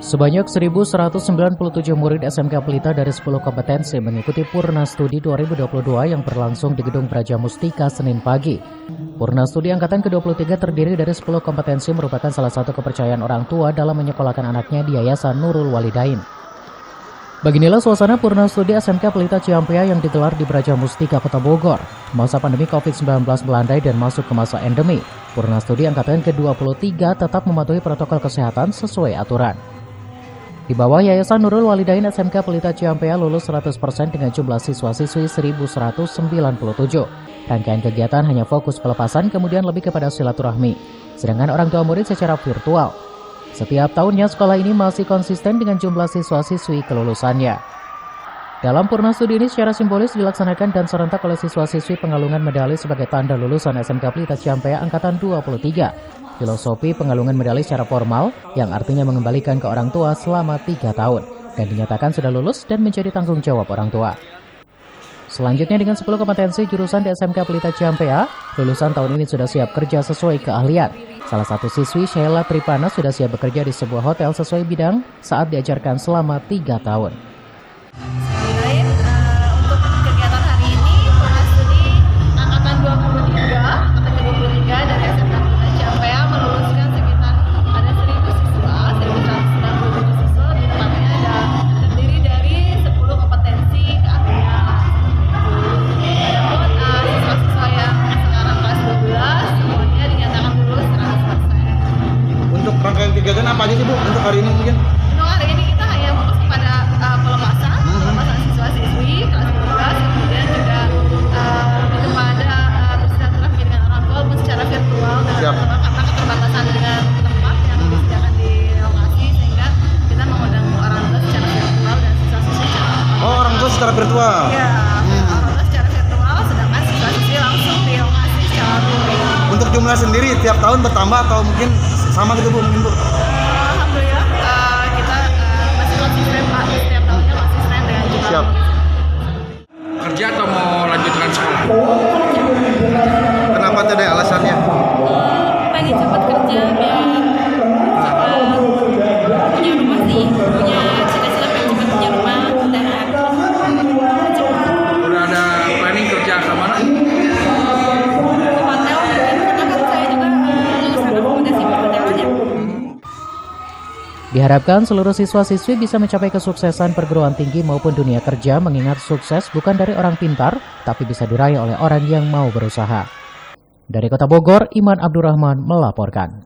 Sebanyak 1.197 murid SMK Pelita dari 10 kompetensi mengikuti Purna Studi 2022 yang berlangsung di Gedung Braja Mustika Senin pagi. Purna Studi Angkatan ke-23 terdiri dari 10 kompetensi merupakan salah satu kepercayaan orang tua dalam menyekolahkan anaknya di Yayasan Nurul Walidain. Beginilah suasana Purna Studi SMK Pelita Ciampea yang digelar di Braja Mustika, Kota Bogor. Masa pandemi COVID-19 melandai dan masuk ke masa endemi. Purna Studi Angkatan ke-23 tetap mematuhi protokol kesehatan sesuai aturan. Di bawah Yayasan Nurul Walidain SMK Pelita Ciampea lulus 100% dengan jumlah siswa-siswi 1.197. Rangkaian kegiatan hanya fokus pelepasan kemudian lebih kepada silaturahmi. Sedangkan orang tua murid secara virtual. Setiap tahunnya sekolah ini masih konsisten dengan jumlah siswa-siswi kelulusannya. Dalam Purna Studi ini secara simbolis dilaksanakan dan serentak oleh siswa-siswi pengalungan medali sebagai tanda lulusan SMK Pelita Ciampea Angkatan 23. Filosofi pengalungan medali secara formal yang artinya mengembalikan ke orang tua selama 3 tahun dan dinyatakan sudah lulus dan menjadi tanggung jawab orang tua. Selanjutnya dengan 10 kompetensi jurusan di SMK Pelita Ciampea, lulusan tahun ini sudah siap kerja sesuai keahlian. Salah satu siswi Sheila Tripana sudah siap bekerja di sebuah hotel sesuai bidang saat diajarkan selama 3 tahun. Untuk kegiatan hari ini, Purna Studi Angkatan 23 dari SMK Pelita Ciampea meluluskan sekitar ada 1.000 siswa, 1.197 siswa, di mana terdiri dari 10 kompetensi keahlian. Namun siswa-siswa yang sekarang kelas 12 semuanya dinyatakan lulus 100%. Untuk rangkaian kegiatan apa aja sih Bu untuk hari ini mungkin? Untuk hari ini kita hanya fokus pada pelepasan siswa-siswi kelas 12, kemudian juga lebih kepada bersilaturahmi dengan orang tua pun secara virtual karena keterbatasan dengan tempat yang disediakan di lokasi, sehingga kita mengundang orang tua secara virtual dan siswa-siswi secara orang tua secara virtual? Iya, orang tua secara virtual, sedangkan siswa-siswi langsung di lokasi secara luring. Untuk jumlah sendiri tiap tahun bertambah atau mungkin sama gitu Bu mungkin Bu? Alhamdulillah kita masih konsisten Pak, setiap tahunnya konsisten dengan jumlah. Siap. Kerja atau mau lanjutkan sekolah? Kenapa tuh ada alasannya? Pengen cepat kerja biar punya rumah sih, punya cita-cita pengen cepat punya rumah dan Udah ada planning kerja ke mana? hotel mungkin, karena kan saya juga lulusan akomodasi hotel aja. Diharapkan seluruh siswa-siswi bisa mencapai kesuksesan perguruan tinggi maupun dunia kerja, mengingat sukses bukan dari orang pintar, tapi bisa diraih oleh orang yang mau berusaha. Dari Kota Bogor, Iman Abdurrahman melaporkan.